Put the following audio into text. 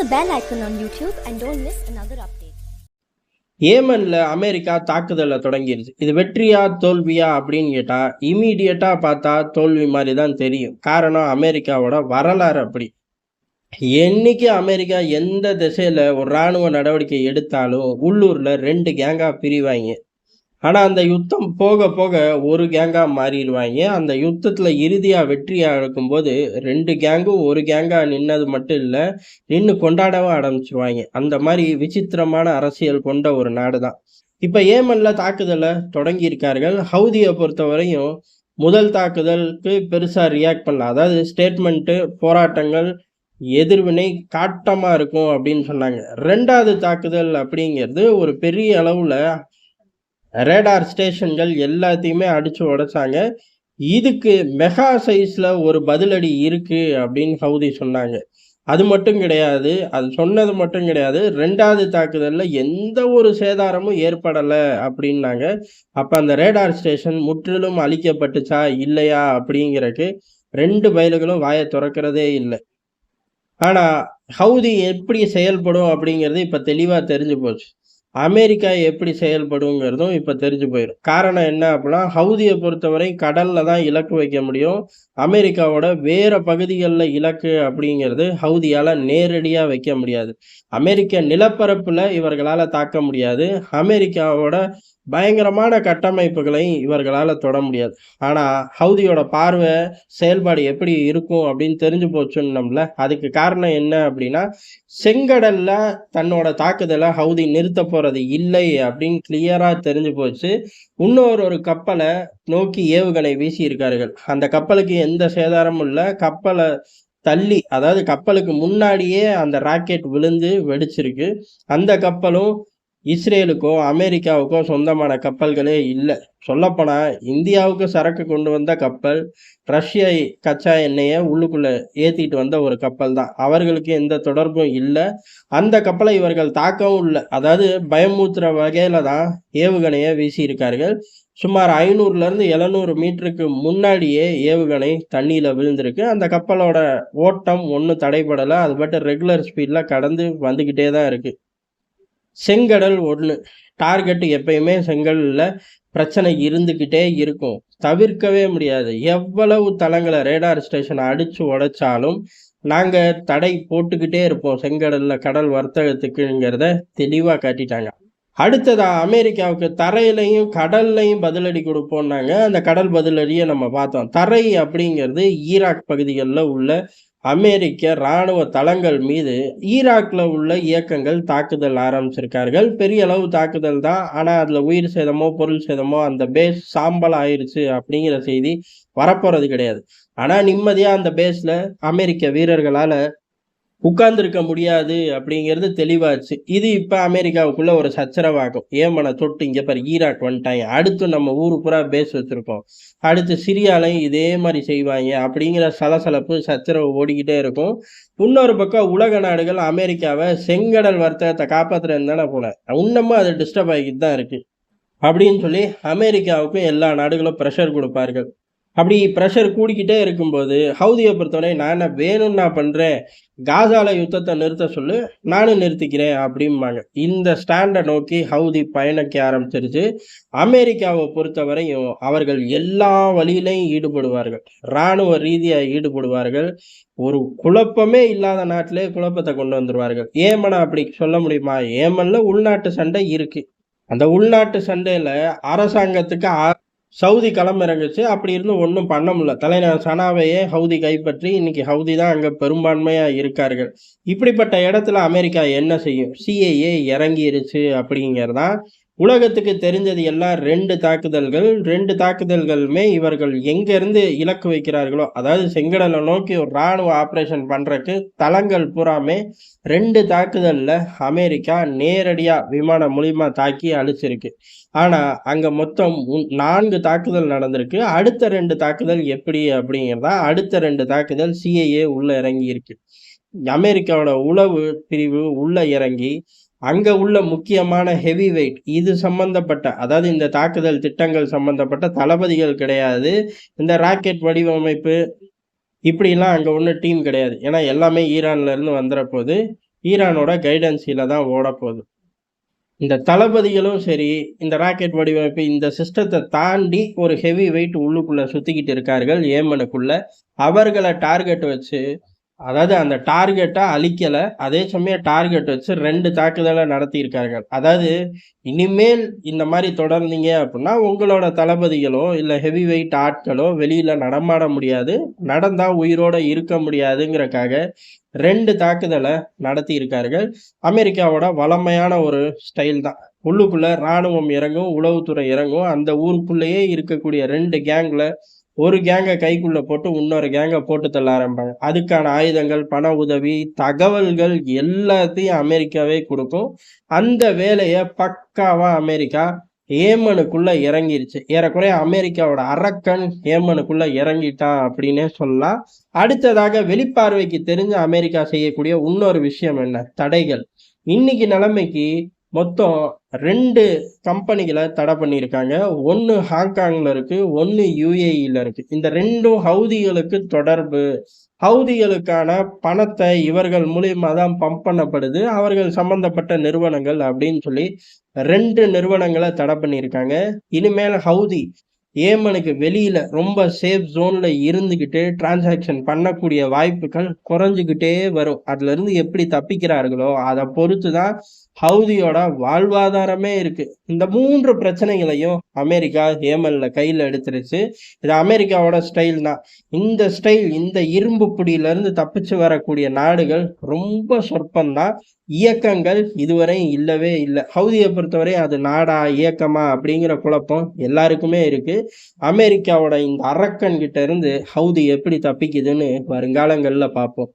the bell icon on YouTube and don't miss another update. ஏமன்ல America தாக்குதலை தொடங்கிருச்சு. இது வெற்றியா தோல்வியா அப்படின்னு கேட்டா இமீடியட்டா பார்த்தா தோல்வி மாதிரி தான் தெரியும். காரணம் அமெரிக்காவோட வரலாறு அப்படி. என்னைக்கு அமெரிக்கா எந்த திசையில ஒரு இராணுவ நடவடிக்கை எடுத்தாலும் உள்ளூர்ல 2 கேங்கா பிரிவாங்க. ஆனா அந்த யுத்தம் போக போக ஒரு கேங்கா மாறிடுவாங்க. அந்த யுத்தத்துல இறுதியா வெற்றியா இருக்கும்போது 2 கேங்கும் ஒரு கேங்கா நின்னது மட்டும் இல்ல, நின்னு கொண்டாடவும் ஆரம்பிச்சிருவாங்க. அந்த மாதிரி விசித்திரமான அரசியல் கொண்ட ஒரு நாடுதான். இப்ப ஏமன்ல தாக்குதலை தொடங்கியிருக்கார்கள். ஹவுதியை பொறுத்தவரையும் முதல் தாக்குதலுக்கு பெருசா ரியாக்ட் பண்ணல. அதாவது ஸ்டேட்மெண்ட், போராட்டங்கள், எதிர்வினை காட்டமா இருக்கும் அப்படின்னு சொன்னாங்க. 2வது தாக்குதல் அப்படிங்கிறது ஒரு பெரிய அளவுல ரேடார் ஸ்டேஷன்கள் எல்லாத்தையுமே அடிச்சு உடைச்சாங்க. இதுக்கு மெகா சைஸ்ல ஒரு பதிலடி இருக்கு அப்படின்னு ஹவுதி சொன்னாங்க. அது மட்டும் கிடையாது, அது சொன்னது மட்டும் கிடையாது, 2வது தாக்குதல்ல எந்த ஒரு சேதாரமும் ஏற்படல அப்படின்னாங்க. அப்ப அந்த ரேடார் ஸ்டேஷன் முற்றிலும் அழிக்கப்பட்டுச்சா இல்லையா அப்படிங்கிறக்கு 2 பயலுகளும் வாயை திறக்கிறதே இல்லை. ஆனா ஹவுதி எப்படி செயல்படும் அப்படிங்கிறது இப்ப தெளிவா தெரிஞ்சு போச்சு. அமெரிக்கா எப்படி செயல்படுங்கிறதும் இப்ப தெரிஞ்சு போயிடும். காரணம் என்ன அப்படின்னா, ஹவுதியை பொறுத்தவரை கடல்ல தான் இலக்கு வைக்க முடியும். அமெரிக்காவோட வேற பகுதிகளில் இலக்கு அப்படிங்கிறது ஹவுதியால நேரடியா வைக்க முடியாது. அமெரிக்க நிலப்பரப்புல இவர்களால தாக்க முடியாது. அமெரிக்காவோட பயங்கரமான கட்டமைப்புகளை இவர்களால தொட முடியாது. ஆனா ஹவுதியோட பார்வை செயல்பாடு எப்படி இருக்கும் அப்படின்னு தெரிஞ்சு போச்சுன்னோம்ல. அதுக்கு காரணம் என்ன அப்படின்னா, செங்கடல்ல தன்னோட தாக்குதலை ஹவுதி நிறுத்த போறது இல்லை அப்படின்னு கிளியரா தெரிஞ்சு போச்சு. இன்னொரு கப்பலை நோக்கி ஏவுகணை வீசி இருக்கார்கள். அந்த கப்பலுக்கு எந்த சேதாரமும் இல்லை. கப்பலை தள்ளி, அதாவது கப்பலுக்கு முன்னாடியே அந்த ராக்கெட் விழுந்து வெடிச்சிருக்கு. அந்த கப்பலும் இஸ்ரேலுக்கோ அமெரிக்காவுக்கோ சொந்தமான கப்பல்களே இல்லை. சொல்லப்போனா இந்தியாவுக்கு சரக்கு கொண்டு வந்த கப்பல் ரஷ்ய கச்சா எண்ணெயை உள்ளுக்குள்ள ஏத்திட்டு வந்த ஒரு கப்பல் தான். அவர்களுக்கு எந்த தொடர்பும் இல்லை. அந்த கப்பலை இவர்கள் தாக்கவும் இல்லை. அதாவது பயமூத்துற வகையில தான் ஏவுகணையை வீசியிருக்கார்கள். சுமார் 500 - 700 மீட்டருக்கு முன்னாடியே ஏவுகணை தண்ணியில விழுந்திருக்கு. அந்த கப்பலோட ஓட்டம் ஒன்றும் தடைபடலை. அது பாட்டு ரெகுலர் ஸ்பீட்ல கடந்து வந்துகிட்டே தான் இருக்கு. செங்கடல் ஒன்று டார்கெட். எப்பயுமே செங்கல்ல பிரச்சனை இருந்துக்கிட்டே இருக்கும், தவிர்க்கவே முடியாது. எவ்வளவு தளங்களை ரேடார் ஸ்டேஷனை அடிச்சு உடைச்சாலும் நாங்க தடை போட்டுக்கிட்டே இருப்போம் செங்கடல்ல கடல் வர்த்தகத்துக்குங்கிறத தெளிவா காட்டிட்டாங்க. அடுத்ததா அமெரிக்காவுக்கு தரையிலையும் கடல்லையும் பதிலடி கொடுப்போம்னாங்க. அந்த கடல் பதிலடியை நம்ம பார்த்தோம். தரை அப்படிங்கிறது ஈராக் பகுதிகளில் உள்ள அமெரிக்க இராணுவ தளங்கள் மீது ஈராக்ல உள்ள இயக்கங்கள் தாக்குதல் ஆரம்பிச்சிருக்கார்கள். பெரிய அளவு தாக்குதல் தான். ஆனா அதுல உயிர் சேதமோ பொருள் சேதமோ, அந்த பேஸ் சாம்பல் ஆயிருச்சு அப்படிங்கிற செய்தி வரப்போறது கிடையாது. ஆனா நிம்மதியா அந்த பேஸ்ல அமெரிக்க வீரர்களால உட்கார்ந்துருக்க முடியாது அப்படிங்கிறது தெளிவாச்சு. இது இப்ப அமெரிக்காவுக்குள்ள ஒரு சச்சரவாகும். ஏமனை தொட்டு இங்க பாரு ஈராக் வந்துட்டாங்க, அடுத்து நம்ம ஊரு பூரா பேஸ் வச்சிருக்கோம், அடுத்து சிரியாலையும் இதே மாதிரி செய்வாங்க அப்படிங்கிற சலசலப்பு சச்சரவு ஓடிக்கிட்டே இருக்கும். இன்னொரு பக்கம் உலக நாடுகள் அமெரிக்காவை செங்கடல் வர்த்தகத்தை காப்பாத்துறதுன்னு தானே போல, இன்னமும் அது டிஸ்டர்ப் ஆகிட்டு தான் இருக்கு அப்படின்னு சொல்லி அமெரிக்காவுக்கும் எல்லா நாடுகளும் ப்ரெஷர் கொடுப்பார்கள். அப்படி ப்ரெஷர் கூடிக்கிட்டே இருக்கும்போது ஹவுதியை பொறுத்தவரை நான் என்ன வேணும்னு நான் பண்றேன், காசால யுத்தத்தை நிறுத்த சொல்லு, நானும் நிறுத்திக்கிறேன் அப்படிம்பாங்க. இந்த ஸ்டாண்டை நோக்கி ஹவுதி பயணிக்க ஆரம்பிச்சிருச்சு. அமெரிக்காவை பொறுத்தவரையும் அவர்கள் எல்லா வழியிலையும் ஈடுபடுவார்கள், இராணுவ ரீதியா ஈடுபடுவார்கள். ஒரு குழப்பமே இல்லாத நாட்டிலே குழப்பத்தை கொண்டு வந்துருவார்கள். ஏமனை அப்படி சொல்ல முடியுமா? ஏமன்ல உள்நாட்டு சண்டை இருக்கு. அந்த உள்நாட்டு சண்டையில அரசாங்கத்துக்கு சவுதி களமிறங்குச்சு. அப்படி இருந்து ஒன்றும் பண்ண முடியல. தலைநகர் சனாவையே ஹவுதி கைப்பற்றி இன்னைக்கு ஹவுதி தான் அங்க பெரும்பான்மையா இருக்கார்கள். இப்படிப்பட்ட இடத்துல அமெரிக்கா என்ன செய்யும்? சிஏஏ இறங்கிருச்சு அப்படிங்கிறதான் உலகத்துக்கு தெரிஞ்சது. எல்லாம் 2 தாக்குதல்கள். 2 தாக்குதல்களுமே இவர்கள் எங்க இருந்து இலக்கு வைக்கிறார்களோ, அதாவது செங்கடலை நோக்கி ஒரு இராணுவ ஆபரேஷன் பண்றதுக்கு தளங்கள் பூராமே 2 தாக்குதல்ல அமெரிக்கா நேரடியா விமானம் மூலியமா தாக்கி அழிச்சிருக்கு. ஆனா அங்க மொத்தம் 4 தாக்குதல் நடந்திருக்கு. அடுத்த 2 தாக்குதல் எப்படி அப்படிங்கிறதா. அடுத்த 2 தாக்குதல் சிஐஏ உள்ள இறங்கி இருக்கு. அமெரிக்காவோட உளவு பிரிவு உள்ள இறங்கி அங்க உள்ள முக்கியமான ஹெவி வெயிட் இது சம்பந்தப்பட்ட, அதாவது இந்த தாக்குதல் திட்டங்கள் சம்பந்தப்பட்ட தளபதிகள் கிடையாது. இந்த ராக்கெட் வடிவமைப்பு இப்படிலாம் அங்க ஒன்றும் டீம் கிடையாது. ஏன்னா எல்லாமே ஈரான்ல இருந்து வந்துற போது ஈரானோட கைடன்ஸில தான் ஓடப்போகுது. இந்த தளபதிகளும் சரி, இந்த ராக்கெட் வடிவமைப்பு இந்த சிஸ்டத்தை தாண்டி ஒரு ஹெவி வெயிட் உள்ளுக்குள்ள சுத்திக்கிட்டு இருக்கார்கள் ஏமனுக்குள்ள. அவர்களை டார்கெட் வச்சு, அதாவது அந்த டார்கெட்டை அழிக்கல, அதே சமயம் டார்கெட் வச்சு 2 தாக்குதலை நடத்தியிருக்கார்கள். அதாவது இனிமேல் இந்த மாதிரி தொடர்ந்தீங்க அப்படின்னா உங்களோட தளபதிகளோ இல்லை ஹெவி வெயிட் ஆட்களோ வெளியில நடமாட முடியாது, நடந்தா உயிரோட இருக்க முடியாதுங்கிறக்காக 2 தாக்குதலை நடத்தி இருக்கார்கள். அமெரிக்காவோட வளமையான ஒரு ஸ்டைல் தான். உள்ளுக்குள்ள ராணுவம் இறங்கும், உளவுத்துறை இறங்கும். அந்த ஊருக்குள்ளேயே இருக்கக்கூடிய 2 கேங்ல ஒரு கேங்கை கைக்குள்ள போட்டு இன்னொரு கேங்கை போட்டு தள்ள ஆரம்பிப்பாங்க. அதுக்கான ஆயுதங்கள், பண உதவி, தகவல்கள் எல்லாத்தையும் அமெரிக்காவே கொடுக்கும். அந்த வேலையை பக்காவா அமெரிக்கா ஏமனுக்குள்ள இறங்கிருச்சு. ஏறக்குறைய அமெரிக்காவோட அரக்கன் ஏமனுக்குள்ள இறங்கிட்டான் அப்படின்னே சொல்லலாம். அடுத்ததாக வெளிப்பார்வைக்கு தெரிஞ்ச அமெரிக்கா செய்யக்கூடிய இன்னொரு விஷயம் என்ன? தடைகள். இன்னைக்கு நிலைமைக்கு மொத்தம் 2 கம்பெனிகளை தடை பண்ணியிருக்காங்க. ஒன்று ஹாங்காங்ல இருக்கு, ஒன்று யுஏஇல இருக்கு. இந்த 2ம் ஹவுதிகளுக்கு தொடர்பு. ஹவுதிகளுக்கான பணத்தை இவர்கள் மூலியமா தான் பம்ப் பண்ணப்படுது. அவர்கள் சம்பந்தப்பட்ட நிறுவனங்கள் அப்படின்னு சொல்லி 2 நிறுவனங்களை தடை பண்ணியிருக்காங்க. இனிமேல் ஹவுதி ஏமனுக்கு வெளியில ரொம்ப சேஃப் ஜோன்ல இருந்துகிட்டு டிரான்சாக்ஷன் பண்ணக்கூடிய வாய்ப்புகள் குறைஞ்சுக்கிட்டே வரும். அதுல இருந்து எப்படி தப்பிக்கிறார்களோ அதை பொறுத்து தான் ஹவுதியோட வாழ்வாதாரமே இருக்கு. இந்த 3 பிரச்சனைகளையும் அமெரிக்கா ஏமன்ல கையில எடுத்துருச்சு. இது அமெரிக்காவோட ஸ்டைல் தான். இந்த ஸ்டைல், இந்த இரும்பு பிடியில இருந்து தப்பிச்சு வரக்கூடிய நாடுகள் ரொம்ப சொற்பந்தான். இயக்கங்கள் இதுவரை இல்லவே இல்லை. ஹவுதியை பொறுத்தவரை அது நாடா இயக்கமா அப்படிங்கிற குழப்பம் எல்லாருக்குமே இருக்கு. அமெரிக்காவோட இந்த அரக்கன் கிட்ட இருந்து ஹவுதி எப்படி தப்பிக்குதுன்னு வருங்காலங்கள்ல பார்ப்போம்.